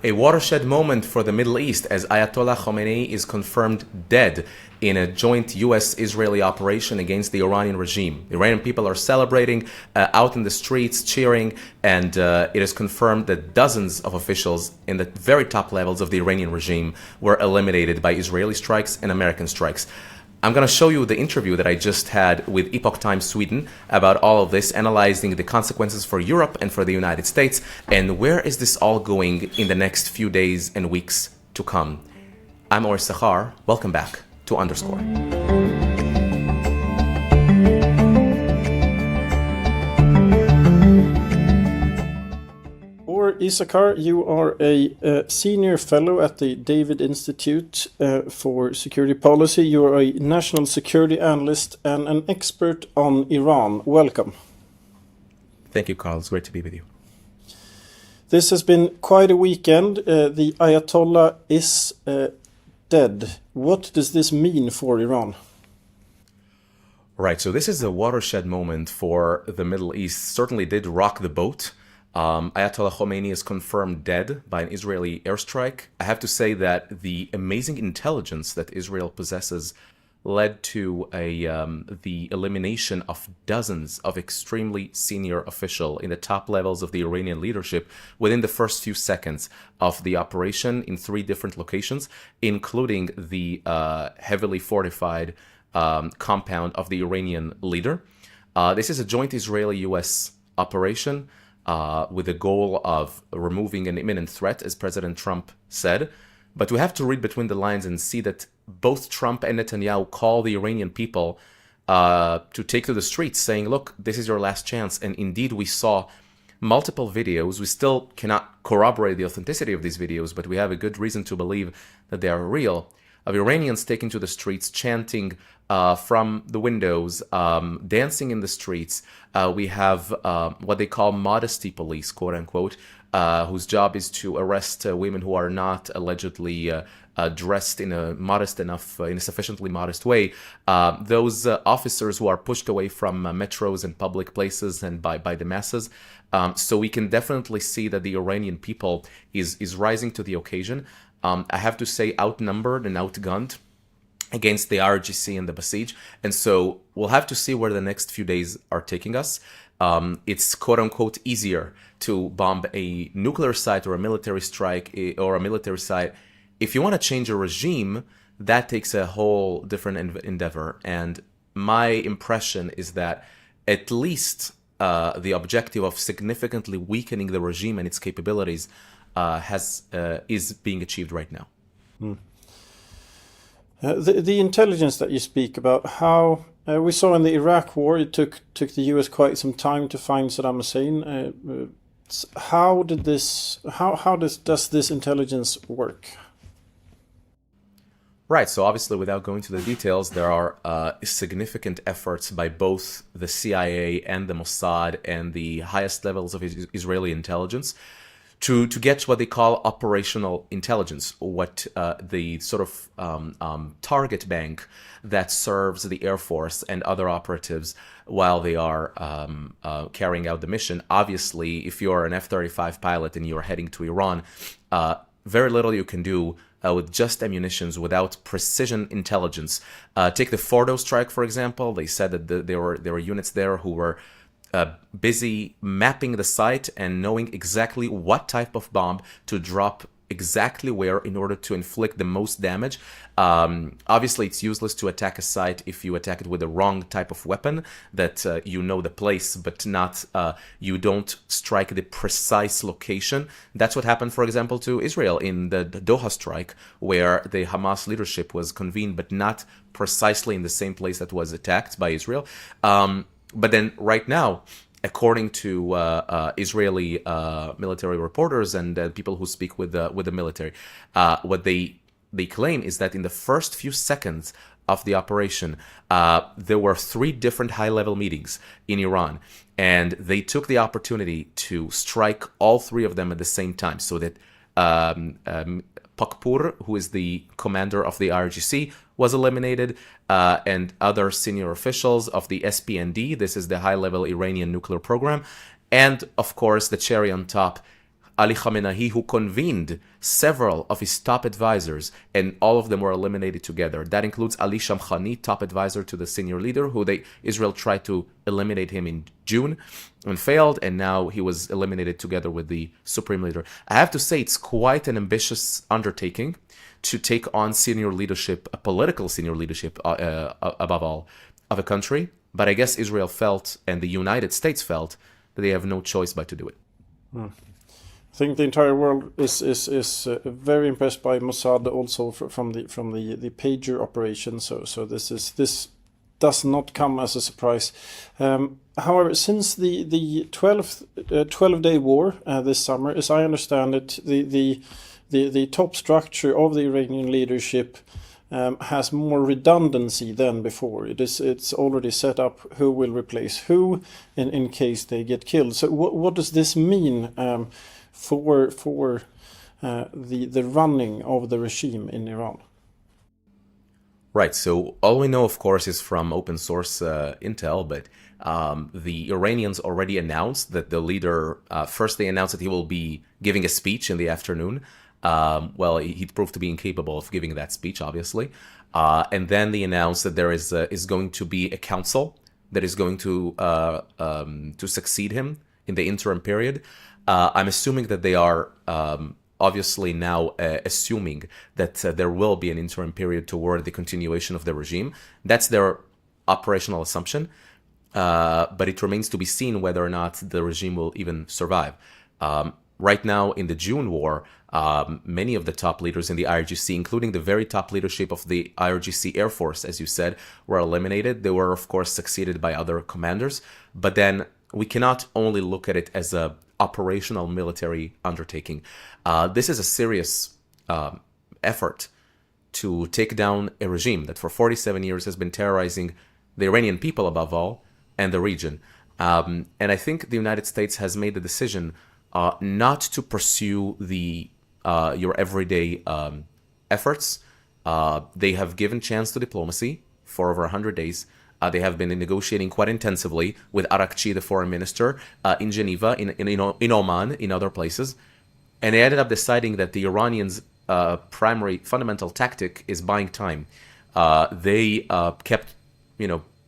A watershed moment for the Middle East as Ayatollah Khamenei is confirmed dead in a joint US-Israeli operation against the Iranian regime. The Iranian people are celebrating out in the streets, cheering, and it is confirmed that dozens of officials in the very top levels of the Iranian regime were eliminated by Israeli strikes and American strikes. I'm going to show you the interview that I just had with Epoch Times Sweden about all of this, analyzing the consequences for Europe and for the United States, and where is this all going in the next few days and weeks to come. I'm Or Yissachar. Welcome back to Underscore. Or Yissachar, you are a senior fellow at the David Institute for Security Policy. You are a national security analyst and an expert on Iran. Welcome. Thank you, Carl. It's great to be with you. This has been quite a weekend. The Ayatollah is dead. What does this mean for Iran? Right, so this is a watershed moment for the Middle East. Certainly did rock the boat. Ayatollah Khamenei is confirmed dead by an Israeli airstrike. I have to say that the amazing intelligence that Israel possesses led to the elimination of dozens of extremely senior officials in the top levels of the Iranian leadership within the first few seconds of the operation in 3 different locations, including the heavily fortified compound of the Iranian leader. This is a joint Israeli-US operation with the goal of removing an imminent threat, as President Trump said. But we have to read between the lines and see that both Trump and Netanyahu call the Iranian people to take to the streets, saying, look, this is your last chance. And indeed, we saw multiple videos. We still cannot corroborate the authenticity of these videos, but we have a good reason to believe that they are real, of Iranians taking to the streets, chanting from the windows, dancing in the streets. We have what they call modesty police, quote unquote, whose job is to arrest women who are not allegedly dressed in a sufficiently modest way. Those officers who are pushed away from metros and public places and by the masses. So we can definitely see that the Iranian people is rising to the occasion. I have to say, outnumbered and outgunned against the IRGC and the Basij. And so we'll have to see where the next few days are taking us. It's quote-unquote easier to bomb a nuclear site or a military strike or a military site. If you want to change a regime, that takes a whole different endeavor. And my impression is that at least the objective of significantly weakening the regime and its capabilities is being achieved right now. The intelligence that you speak about, how we saw in the Iraq War, it took the US quite some time to find Saddam Hussein. How does this intelligence work? Right, so obviously without going to the details, there are significant efforts by both the CIA and the Mossad and the highest levels of Israeli intelligence to get what they call operational intelligence, what the sort of target bank that serves the Air Force and other operatives while they are carrying out the mission. Obviously, if you're an F-35 pilot and you're heading to Iran, very little you can do with just ammunitions without precision intelligence. Take the Fordo strike, for example. They said that there were units there who were busy mapping the site and knowing exactly what type of bomb to drop exactly where in order to inflict the most damage. Obviously, it's useless to attack a site if you attack it with the wrong type of weapon, that you know the place, but not you don't strike the precise location. That's what happened, for example, to Israel in the Doha strike, where the Hamas leadership was convened, but not precisely in the same place that was attacked by Israel. But then right now, according to Israeli military reporters and people who speak with the military, what they claim is that in the first few seconds of the operation, there were 3 different high-level meetings in Iran, and they took the opportunity to strike all 3 of them at the same time, so that Pakpur, who is the commander of the IRGC, was eliminated, and other senior officials of the SPND, this is the high-level Iranian nuclear program, and of course the cherry on top, Ali Khamenei, who convened several of his top advisors, and all of them were eliminated together. That includes Ali Shamkhani, top advisor to the senior leader, who Israel tried to eliminate him in June and failed, and now he was eliminated together with the supreme leader. I have to say, it's quite an ambitious undertaking to take on senior leadership, a political senior leadership, above all, of a country. But I guess Israel felt, and the United States felt, that they have no choice but to do it. I think the entire world is very impressed by Mossad also from the pager operation. So this does not come as a surprise. However, since the 12-day war this summer, as I understand it, the top structure of the Iranian leadership has more redundancy than before. It's already set up who will replace who in case they get killed. So what does this mean for the running of the regime in Iran? Right. So all we know, of course, is from open source intel, but the Iranians already announced that the leader, first they announced that he will be giving a speech in the afternoon. Well, he proved to be incapable of giving that speech, obviously. And then they announced that there is going to be a council that is going to succeed him in the interim period. I'm assuming that they are obviously now assuming that there will be an interim period toward the continuation of the regime. That's their operational assumption. But it remains to be seen whether or not the regime will even survive. Right now, in the June war, many of the top leaders in the IRGC, including the very top leadership of the IRGC Air Force, as you said, were eliminated. They were, of course, succeeded by other commanders. But then we cannot only look at it as a operational military undertaking. This is a serious effort to take down a regime that for 47 years has been terrorizing the Iranian people above all and the region. And I think the United States has made the decision not to pursue your everyday efforts. They have given chance to diplomacy for over 100 days. They have been negotiating quite intensively with Arakchi, the foreign minister, in Geneva, in Oman, in other places. And they ended up deciding that the Iranians' primary fundamental tactic is buying time. They kept,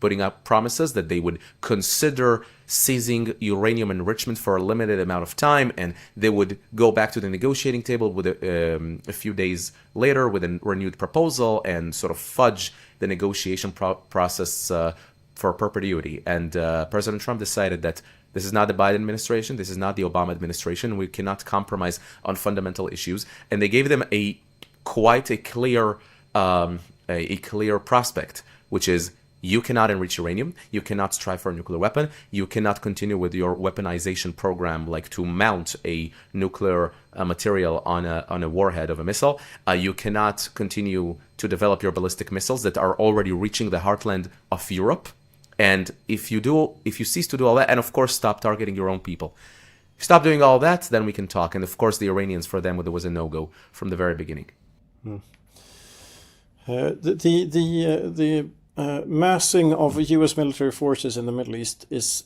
putting up promises that they would consider seizing uranium enrichment for a limited amount of time, and they would go back to the negotiating table with a few days later with a renewed proposal and sort of fudge the negotiation process for perpetuity. And President Trump decided that this is not the Biden administration, this is not the Obama administration, we cannot compromise on fundamental issues. And they gave them quite a clear prospect, which is: you cannot enrich uranium, you cannot strive for a nuclear weapon, you cannot continue with your weaponization program, like to mount a nuclear material on a warhead of a missile. You cannot continue to develop your ballistic missiles that are already reaching the heartland of Europe. And if you cease to do all that, and of course stop targeting your own people, stop doing all that, then we can talk. And of course the Iranians, for them, there was a no-go from the very beginning. Massing of U.S. military forces in the Middle East is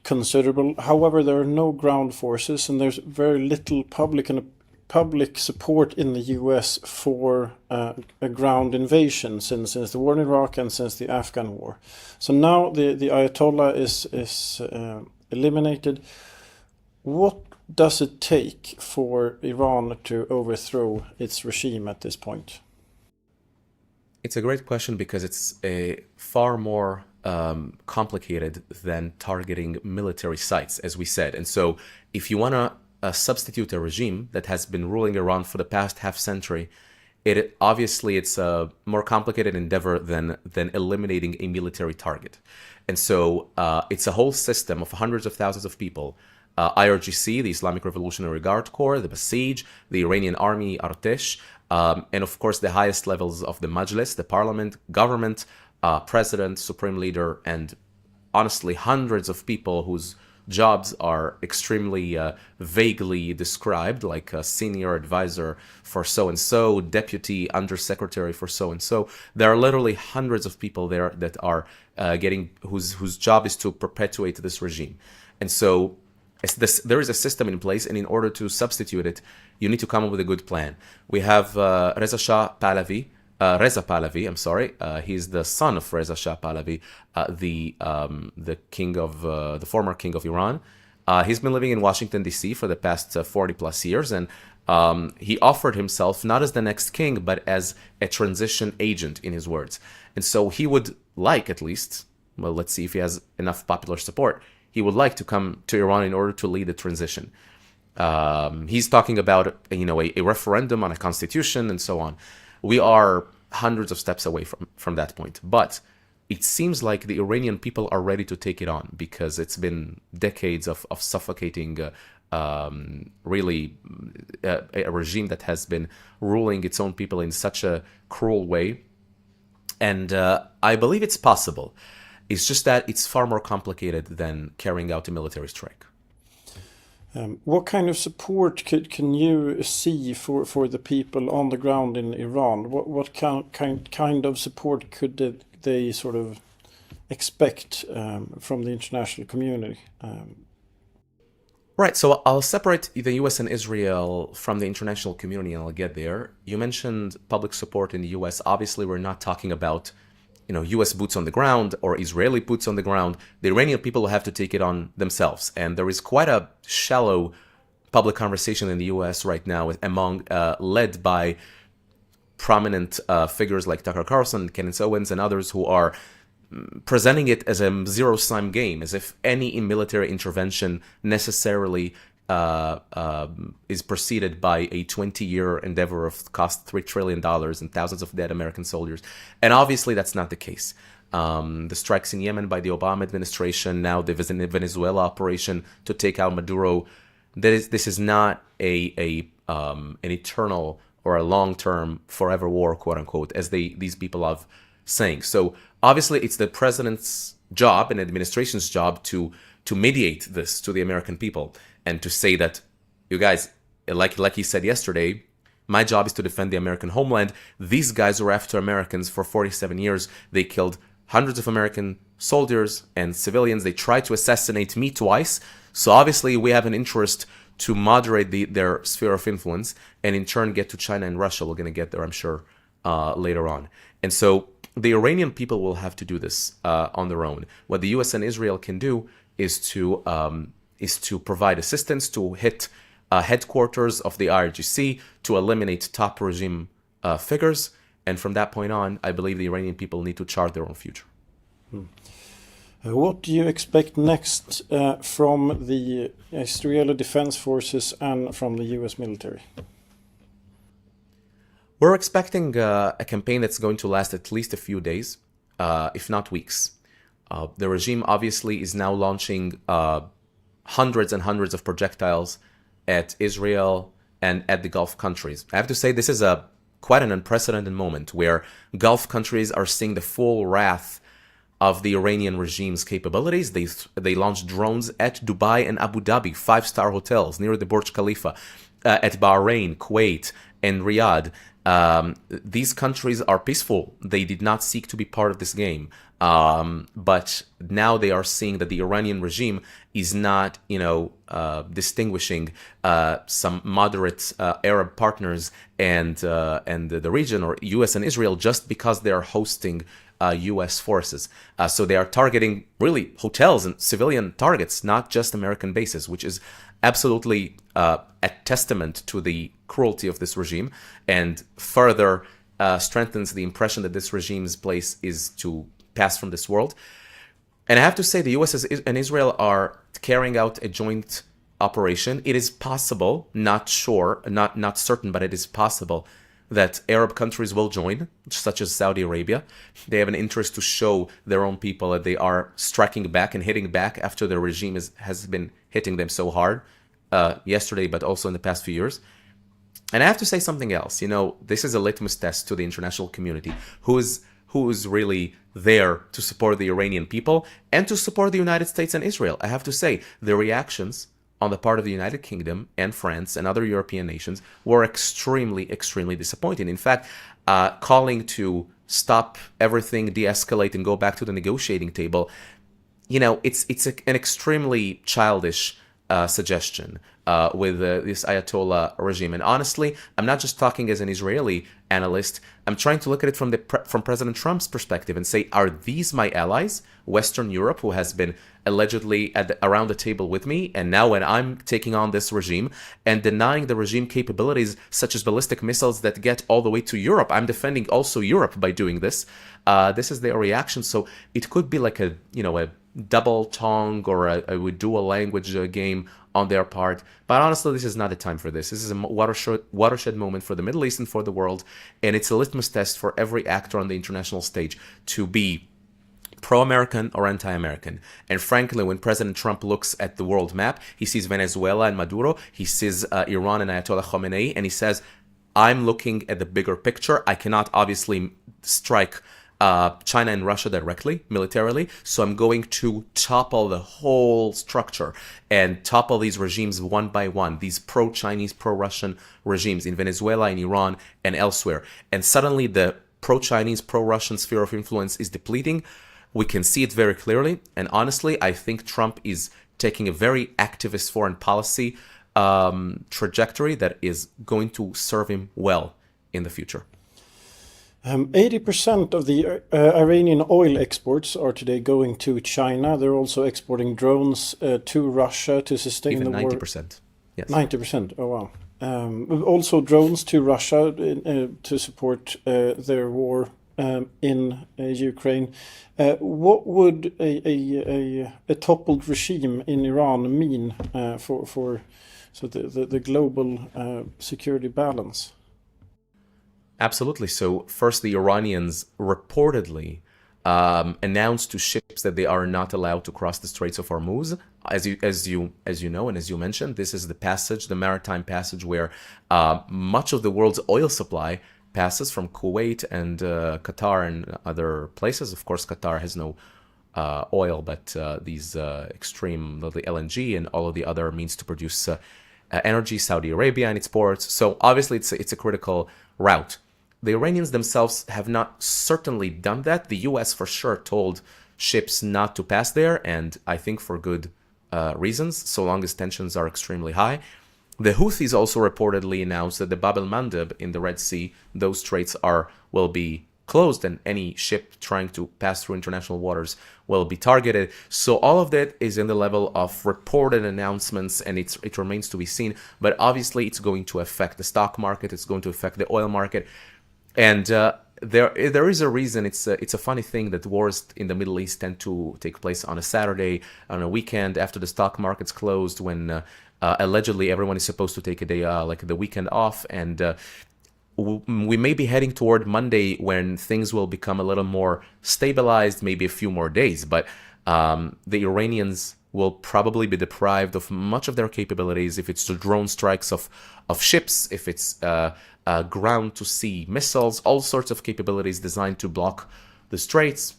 considerable. However, there are no ground forces, and there's very little public support in the U.S. for a ground invasion since the war in Iraq and since the Afghan war. So now the Ayatollah is eliminated. What does it take for Iran to overthrow its regime at this point? It's a great question because it's a far more complicated than targeting military sites, as we said. And so if you want to substitute a regime that has been ruling Iran for the past half century, it's a more complicated endeavor than eliminating a military target. And so it's a whole system of hundreds of thousands of people. IRGC, the Islamic Revolutionary Guard Corps, the Basij, the Iranian Army, Artesh, and of course the highest levels of the Majlis, the parliament, government, president, supreme leader, and honestly hundreds of people whose jobs are extremely vaguely described, like a senior advisor for so-and-so, deputy undersecretary for so-and-so. There are literally hundreds of people there that are whose job is to perpetuate this regime. And so there is a system in place, and in order to substitute it, you need to come up with a good plan. We have Reza Pahlavi. I'm sorry. He's the son of Reza Shah Pahlavi, the king of the former king of Iran. He's been living in Washington D.C. for the past 40 plus years, and he offered himself not as the next king, but as a transition agent, in his words. And so he would like, at least, well, let's see if he has enough popular support. He would like to come to Iran in order to lead the transition. He's talking about, a referendum on a constitution and so on. We are hundreds of steps away from that point. But it seems like the Iranian people are ready to take it on, because it's been decades of suffocating, really a regime that has been ruling its own people in such a cruel way. And I believe it's possible. It's just that it's far more complicated than carrying out a military strike. What kind of support can you see for the people on the ground in Iran? What kind of support could they sort of expect from the international community? Right, so I'll separate the US and Israel from the international community, and I'll get there. You mentioned public support in the US. Obviously, we're not talking about US boots on the ground or Israeli boots on the ground. The Iranian people will have to take it on themselves. And there is quite a shallow public conversation in the US right now led by prominent figures like Tucker Carlson, Kenneth Owens, and others who are presenting it as a zero-sum game, as if any military intervention necessarily is preceded by a 20-year endeavor of cost $3 trillion and thousands of dead American soldiers. And obviously that's not the case. The strikes in Yemen by the Obama administration, now the Venezuela operation to take out Maduro, this is not an eternal or a long-term forever war, quote unquote, as these people are saying. So obviously it's the president's job and administration's job to mediate this to the American people and to say that, you guys, like he said yesterday, my job is to defend the American homeland. These guys were after Americans for 47 years. They killed hundreds of American soldiers and civilians. They tried to assassinate me twice. So obviously we have an interest to moderate their sphere of influence and in turn get to China and Russia. We're going to get there, I'm sure, later on. And so the Iranian people will have to do this on their own. What the US and Israel can do is to provide assistance, to hit headquarters of the IRGC, to eliminate top regime figures. And from that point on, I believe the Iranian people need to chart their own future. What do you expect next from the Israeli Defense Forces and from the US military? We're expecting a campaign that's going to last at least a few days, if not weeks. The regime obviously is now launching hundreds and hundreds of projectiles at Israel and at the Gulf countries. I have to say this is quite an unprecedented moment where Gulf countries are seeing the full wrath of the Iranian regime's capabilities. They launched drones at Dubai and Abu Dhabi, 5-star hotels near the Burj Khalifa, at Bahrain, Kuwait, and Riyadh. These countries are peaceful. They did not seek to be part of this game. But now they are seeing that the Iranian regime is not, distinguishing some moderate Arab partners and the region or US and Israel just because they are hosting US forces. So they are targeting really hotels and civilian targets, not just American bases, which is absolutely a testament to the cruelty of this regime and further strengthens the impression that this regime's place is to pass from this world. And I have to say the US and Israel are carrying out a joint operation. It is possible, not sure, not certain, but it is possible that Arab countries will join, such as Saudi Arabia. They have an interest to show their own people that they are striking back and hitting back after the regime has been hitting them so hard yesterday, but also in the past few years. And I have to say something else. This is a litmus test to the international community, who is really there to support the Iranian people and to support the United States and Israel. I have to say, the reactions on the part of the United Kingdom and France and other European nations were extremely, extremely disappointing. In fact, calling to stop everything, de-escalate, and go back to the negotiating table, it's an extremely childish suggestion with this Ayatollah regime. And honestly, I'm not just talking as an Israeli analyst. I'm trying to look at it from President Trump's perspective and say, are these my allies, Western Europe, who has been allegedly around the table with me, and now when I'm taking on this regime and denying the regime capabilities such as ballistic missiles that get all the way to Europe, I'm defending also Europe by doing this. This is their reaction. So it could be like a double tongue or a dual language game on their part. But honestly, this is not the time for this. This is a watershed moment for the Middle East and for the world. And it's a litmus test for every actor on the international stage to be pro-American or anti-American. And frankly, when President Trump looks at the world map, he sees Venezuela and Maduro, he sees Iran and Ayatollah Khamenei, and he says, I'm looking at the bigger picture. I cannot obviously strike China and Russia directly, militarily, so I'm going to topple the whole structure and topple these regimes one by one, these pro-Chinese, pro-Russian regimes in Venezuela, in Iran, and elsewhere. And suddenly the pro-Chinese, pro-Russian sphere of influence is depleting. We can see it very clearly, and honestly, I think Trump is taking a very activist foreign policy trajectory that is going to serve him well in the future. 80% of the Iranian oil exports are today going to China. They're also exporting drones to Russia to sustain Even the war. 90%. Yes. 90%. Oh wow. Also drones to Russia to support their war in Ukraine. What would a toppled regime in Iran mean for the global security balance? Absolutely. So first, the Iranians reportedly announced to ships that they are not allowed to cross the Straits of Hormuz. As you know, and as you mentioned, this is the passage, the maritime passage, where much of the world's oil supply passes from Kuwait and Qatar and other places. Of course, Qatar has no oil, but these extreme, the LNG and all of the other means to produce energy, Saudi Arabia and its ports. So obviously, it's a critical route. The Iranians themselves have not certainly done that. The US for sure told ships not to pass there, and I think for good reasons, so long as tensions are extremely high. The Houthis also reportedly announced that the Bab el-Mandeb in the Red Sea, those straits will be closed, and any ship trying to pass through international waters will be targeted. So all of that is in the level of reported announcements, and it remains to be seen. But obviously, it's going to affect the stock market. It's going to affect the oil market. And there is a reason. It's a funny thing that wars in the Middle East tend to take place on a Saturday, on a weekend after the stock market's closed, when allegedly everyone is supposed to take a day, like the weekend off. And we may be heading toward Monday when things will become a little more stabilized, maybe a few more days. But the Iranians will probably be deprived of much of their capabilities if it's the drone strikes of ships, if it's ground-to-sea missiles, all sorts of capabilities designed to block the straits.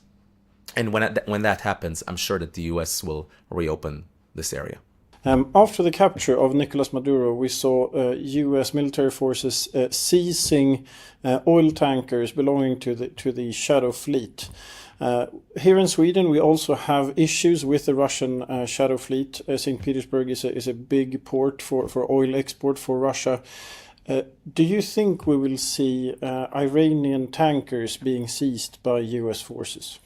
And when that happens, I'm sure that the U.S. will reopen this area. After the capture of Nicolas Maduro, we saw U.S. military forces seizing oil tankers belonging to the Shadow Fleet. Here in Sweden, we also have issues with the Russian Shadow Fleet. St. Petersburg is a big port for oil export for Russia. Do you think we will see Iranian tankers being seized by U.S. forces?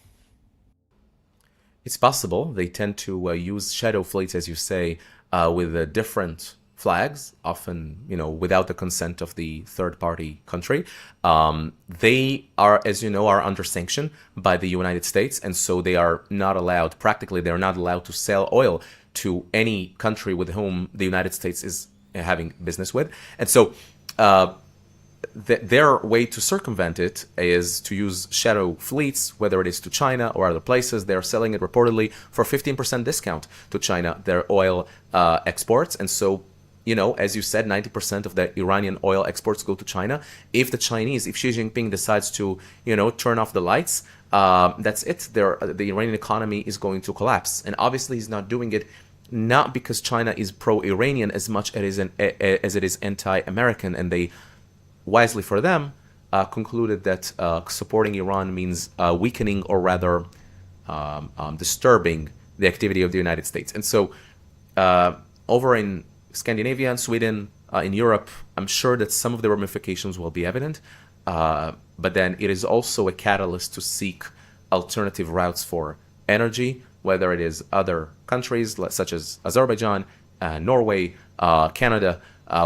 It's possible. They tend to use shadow fleets, as you say, with different flags, often, without the consent of the third-party country. They are, as you know, are under sanction by the United States, and so they are not allowed, practically, they're not allowed to sell oil to any country with whom the United States is having business with. And so their way to circumvent it is to use shadow fleets, whether it is to China or other places. They're selling it reportedly for 15% discount to China, their oil exports. And so, as you said, 90% of the Iranian oil exports go to China. If Xi Jinping decides to, turn off the lights, that's it. The Iranian economy is going to collapse. And obviously, he's not doing it not because China is pro-Iranian as much as it is anti-American, and they, wisely for them, concluded that supporting Iran means weakening or rather disturbing the activity of the United States. And so over in Scandinavia and Sweden, in Europe, I'm sure that some of the ramifications will be evident, but then it is also a catalyst to seek alternative routes for energy, whether it is other countries such as Azerbaijan, Norway, Canada,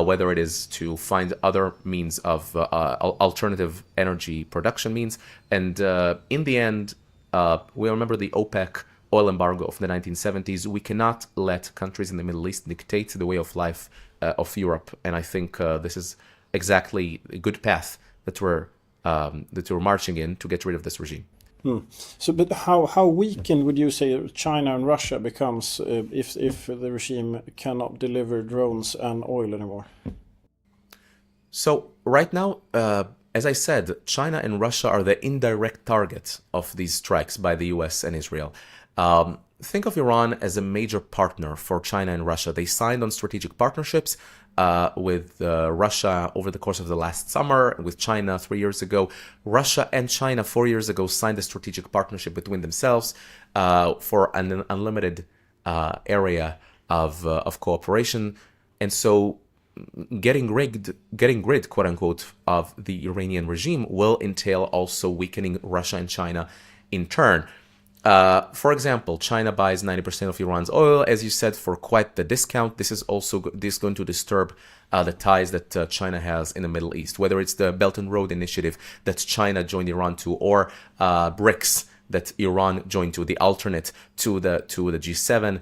whether it is to find other means of alternative energy production means. And in the end, we remember the OPEC oil embargo of the 1970s. We cannot let countries in the Middle East dictate the way of life of Europe. And I think this is exactly a good path that we're marching in to get rid of this regime. So, but how weakened would you say China and Russia becomes if the regime cannot deliver drones and oil anymore? So right now, as I said, China and Russia are the indirect targets of these strikes by the US and Israel. Think of Iran as a major partner for China and Russia. They signed on strategic partnerships with Russia over the course of the last summer, with China 3 years ago. Russia and China 4 years ago signed a strategic partnership between themselves for an unlimited area of cooperation. And so getting rid, quote unquote, of the Iranian regime will entail also weakening Russia and China in turn. For example, China buys 90% of Iran's oil, as you said, for quite the discount. This is going to disturb the ties that China has in the Middle East, whether it's the Belt and Road Initiative that China joined Iran to, or BRICS that Iran joined to, the alternate to the G7.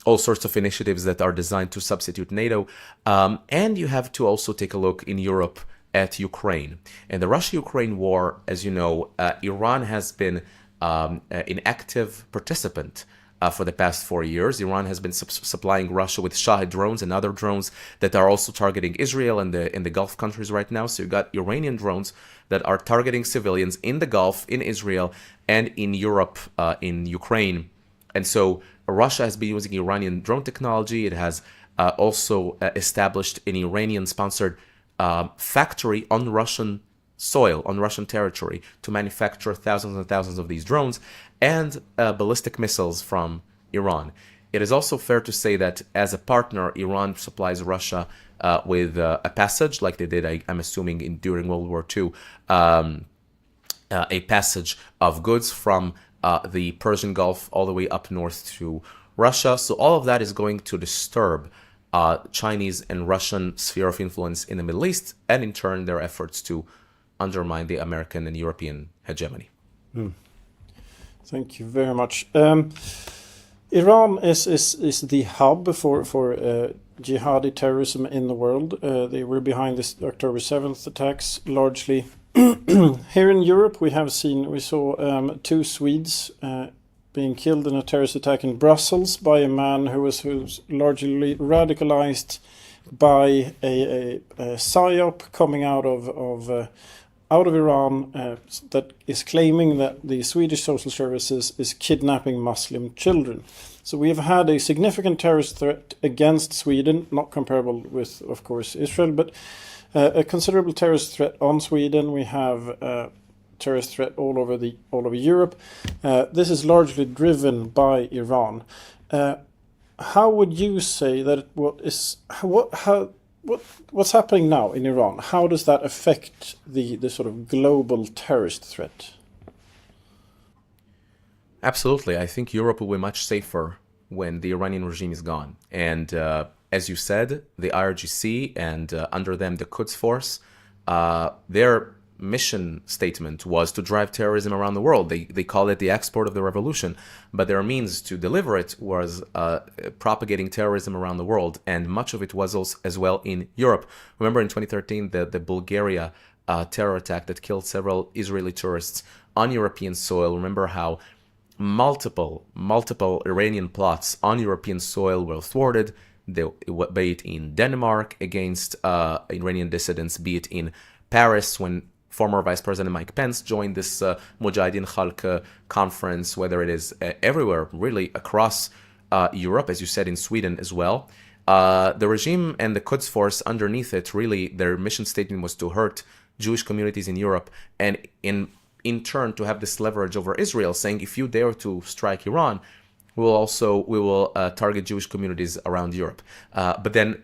All sorts of initiatives that are designed to substitute NATO. And you have to also take a look in Europe at Ukraine. In the Russia-Ukraine war, as you know, Iran has been an active participant for the past 4 years. Iran has been supplying Russia with Shahed drones and other drones that are also targeting Israel and in the Gulf countries right now. So you've got Iranian drones that are targeting civilians in the Gulf, in Israel, and in Europe, in Ukraine. And so Russia has been using Iranian drone technology. It has also established an Iranian-sponsored factory on Russian soil, on Russian territory, to manufacture thousands and thousands of these drones and ballistic missiles from Iran. It is also fair to say that as a partner, Iran supplies Russia with a passage, like they did, I'm assuming, during World War II, a passage of goods from the Persian Gulf all the way up north to Russia. So all of that is going to disturb Chinese and Russian sphere of influence in the Middle East, and in turn their efforts to undermine the American and European hegemony. Thank you very much. Iran is the hub for jihadi terrorism in the world. They were behind this October 7th attacks largely. Here in Europe, we saw 2 Swedes being killed in a terrorist attack in Brussels by a man who was largely radicalized by a psyop coming out of Iran that is claiming that the Swedish social services is kidnapping Muslim children. So we have had a significant terrorist threat against Sweden, not comparable with, of course, Israel, but a considerable terrorist threat on Sweden. We have a terrorist threat all over Europe. This is largely driven by Iran. How would you say that what's happening now in Iran? How does that affect the sort of global terrorist threat? Absolutely. I think Europe will be much safer when the Iranian regime is gone. And as you said, the IRGC and under them the Quds Force, their mission statement was to drive terrorism around the world. They call it the export of the revolution, but their means to deliver it was propagating terrorism around the world, and much of it was also as well in Europe. Remember in 2013, the Bulgaria terror attack that killed several Israeli tourists on European soil. Remember how multiple Iranian plots on European soil were thwarted, be it in Denmark against Iranian dissidents, be it in Paris when former Vice President Mike Pence joined this Mujahideen Khalq conference, whether it is everywhere, really across Europe, as you said, in Sweden as well. The regime and the Quds Force underneath it, really, their mission statement was to hurt Jewish communities in Europe, and in turn to have this leverage over Israel, saying if you dare to strike Iran, we will target Jewish communities around Europe. But then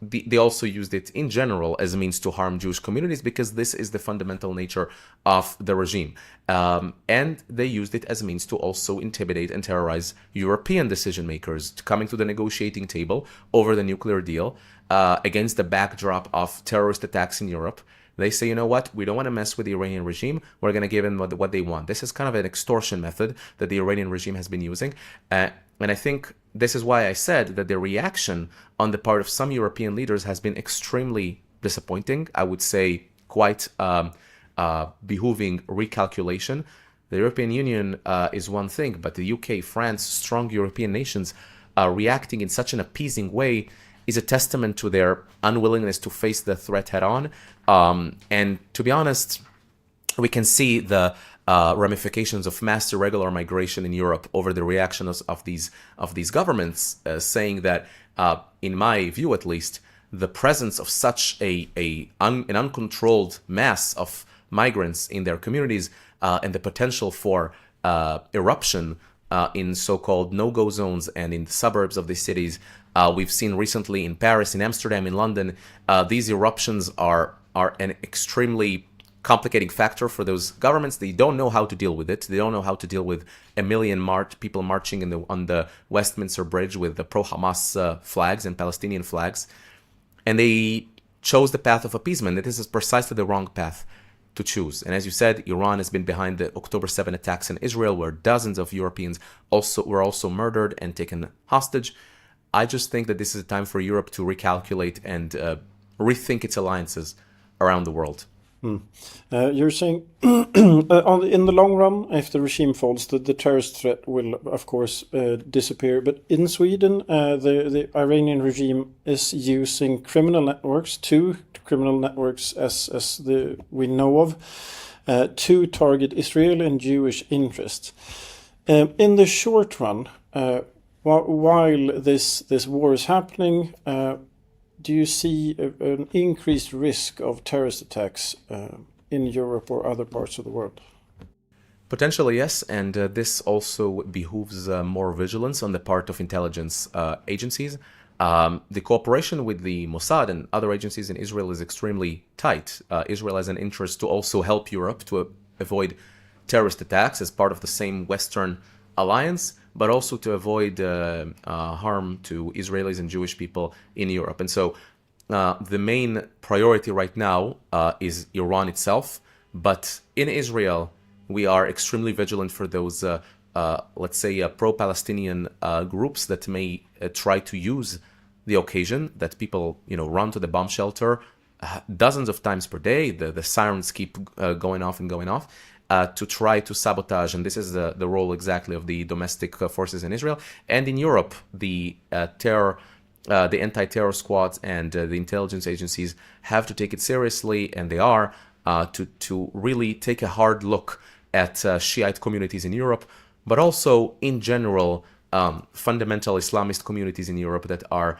they also used it in general as a means to harm Jewish communities because this is the fundamental nature of the regime. And they used it as a means to also intimidate and terrorize European decision makers coming to the negotiating table over the nuclear deal against the backdrop of terrorist attacks in Europe. They say, you know what, we don't want to mess with the Iranian regime. We're going to give them what they want. This is kind of an extortion method that the Iranian regime has been using. And I think this is why I said that the reaction on the part of some European leaders has been extremely disappointing. I would say quite behooving recalculation. The European Union is one thing, but the UK, France, strong European nations reacting in such an appeasing way is a testament to their unwillingness to face the threat head on. And to be honest, we can see the ramifications of mass irregular migration in Europe over the reactions of these governments, saying that, in my view at least, the presence of such an uncontrolled mass of migrants in their communities and the potential for eruption in so-called no-go zones and in the suburbs of these cities. We've seen recently in Paris, in Amsterdam, in London, these eruptions are an extremely complicating factor for those governments. They don't know how to deal with it. They don't know how to deal with a million people marching on the Westminster Bridge with the pro-Hamas flags and Palestinian flags. And they chose the path of appeasement. This is precisely the wrong path to choose. And as you said, Iran has been behind the October 7 attacks in Israel, where dozens of Europeans were also murdered and taken hostage. I just think that this is a time for Europe to recalculate and rethink its alliances around the world. You're saying in the long run, if the regime falls, the terrorist threat will, of course, disappear. But in Sweden, the Iranian regime is using criminal networks, two criminal networks as we know of, to target Israeli and Jewish interests. In the short run, while this war is happening, do you see an increased risk of terrorist attacks in Europe or other parts of the world? Potentially, yes. And this also behooves more vigilance on the part of intelligence agencies. The cooperation with the Mossad and other agencies in Israel is extremely tight. Israel has an interest to also help Europe to avoid terrorist attacks as part of the same Western alliance, but also to avoid harm to Israelis and Jewish people in Europe. And so the main priority right now is Iran itself. But in Israel, we are extremely vigilant for those, let's say, pro-Palestinian groups that may try to use the occasion that people, run to the bomb shelter dozens of times per day. The sirens keep going off and going off. To try to sabotage, and this is the role exactly of the domestic forces in Israel. And in Europe, the anti-terror squads and the intelligence agencies have to take it seriously, and they are, to really take a hard look at Shiite communities in Europe, but also in general, fundamental Islamist communities in Europe that are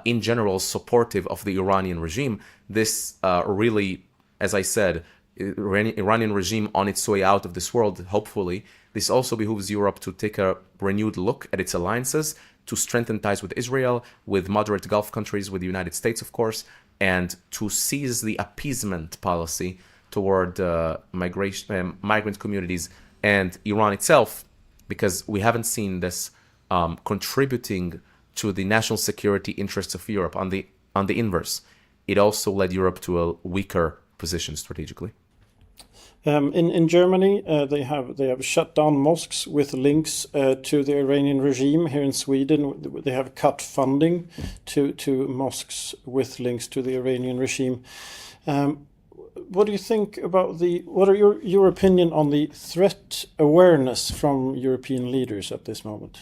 in general supportive of the Iranian regime. This really, as I said, Iranian regime on its way out of this world, hopefully. This also behooves Europe to take a renewed look at its alliances, to strengthen ties with Israel, with moderate Gulf countries, with the United States, of course, and to seize the appeasement policy toward migrant communities and Iran itself, because we haven't seen this contributing to the national security interests of Europe. On the inverse, it also led Europe to a weaker position strategically. In Germany, they have shut down mosques with links to the Iranian regime. Here in Sweden, they have cut funding to mosques with links to the Iranian regime. What do you think about what are your opinion on the threat awareness from European leaders at this moment?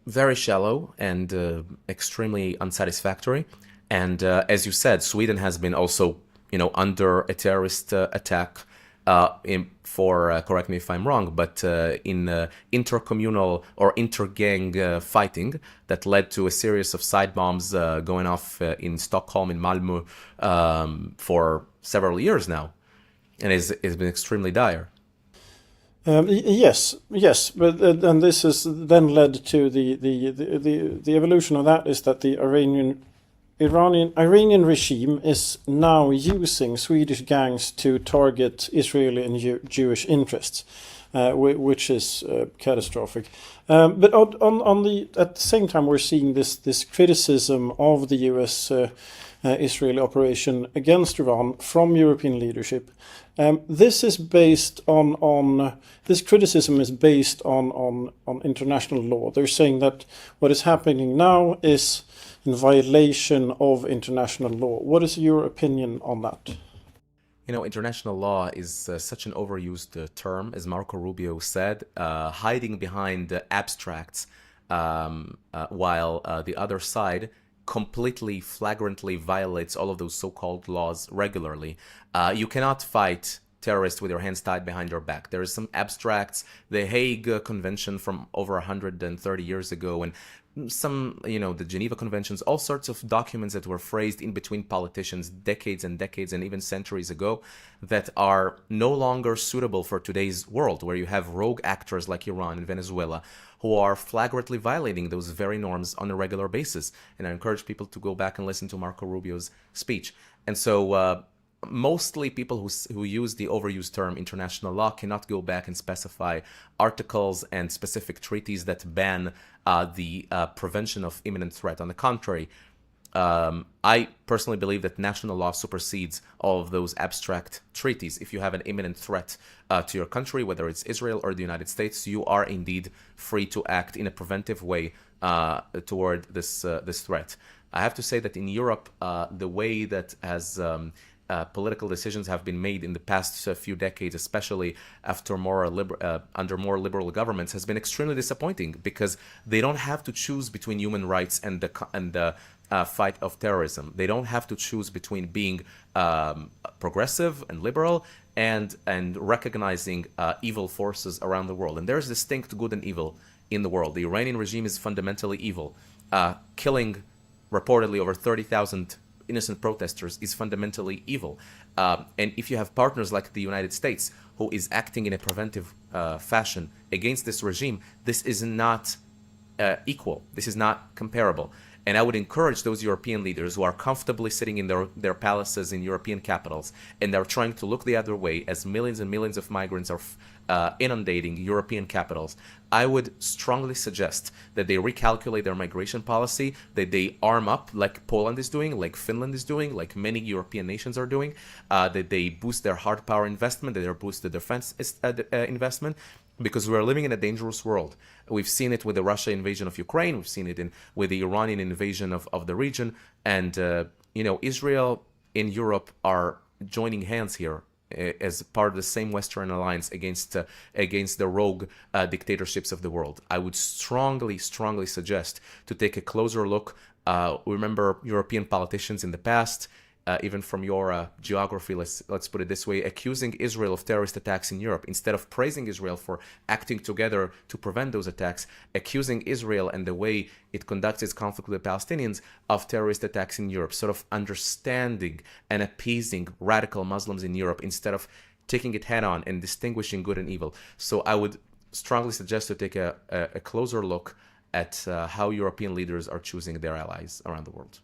Very shallow and extremely unsatisfactory. And as you said, Sweden has been also under a terrorist attack correct me if I'm wrong, but in intercommunal or intergang fighting that led to a series of side bombs going off in Stockholm, in Malmö, for several years now, and it's been extremely dire. Yes, yes, but and this has then led to the evolution of that is that the Iranian regime is now using Swedish gangs to target Israeli and Jewish interests, which is catastrophic. But at the same time, we're seeing this criticism of the U.S. Israeli operation against Iran from European leadership. This is based on this criticism is based on international law. They're saying that what is happening now is in violation of international law. What is your opinion on that? International law is such an overused term, as Marco Rubio said, hiding behind abstracts, while the other side completely flagrantly violates all of those so-called laws regularly. You cannot fight terrorists with your hands tied behind your back. There is some abstracts, the Hague Convention from over 130 years ago, and some, the Geneva Conventions, all sorts of documents that were phrased in between politicians decades and decades and even centuries ago that are no longer suitable for today's world, where you have rogue actors like Iran and Venezuela who are flagrantly violating those very norms on a regular basis. And I encourage people to go back and listen to Marco Rubio's speech. And so mostly people who use the overused term international law cannot go back and specify articles and specific treaties that ban the prevention of imminent threat. On the contrary, I personally believe that national law supersedes all of those abstract treaties. If you have an imminent threat to your country, whether it's Israel or the United States, you are indeed free to act in a preventive way toward this threat. I have to say that in Europe, the way that has political decisions have been made in the past few decades, especially after under more liberal governments, has been extremely disappointing, because they don't have to choose between human rights and the fight of terrorism. They don't have to choose between being progressive and liberal and recognizing evil forces around the world. And there's distinct good and evil in the world. The Iranian regime is fundamentally evil. Killing reportedly over 30,000 innocent protesters is fundamentally evil. And if you have partners like the United States, who is acting in a preventive fashion against this regime, this is not equal. This is not comparable. And I would encourage those European leaders who are comfortably sitting in their palaces in European capitals and they're trying to look the other way as millions and millions of migrants are inundating European capitals. I would strongly suggest that they recalculate their migration policy, that they arm up like Poland is doing, like Finland is doing, like many European nations are doing, that they boost their hard power investment, that they boost the defense investment, because we're living in a dangerous world. We've seen it with the Russia invasion of Ukraine. We've seen it with the Iranian invasion of the region. And, Israel and Europe are joining hands here as part of the same Western alliance against the rogue dictatorships of the world. I would strongly suggest to take a closer look. Remember European politicians in the past, even from your geography, let's put it this way, accusing Israel of terrorist attacks in Europe, instead of praising Israel for acting together to prevent those attacks, accusing Israel and the way it conducts its conflict with the Palestinians of terrorist attacks in Europe, sort of understanding and appeasing radical Muslims in Europe instead of taking it head on and distinguishing good and evil. So I would strongly suggest to take a closer look at how European leaders are choosing their allies around the world.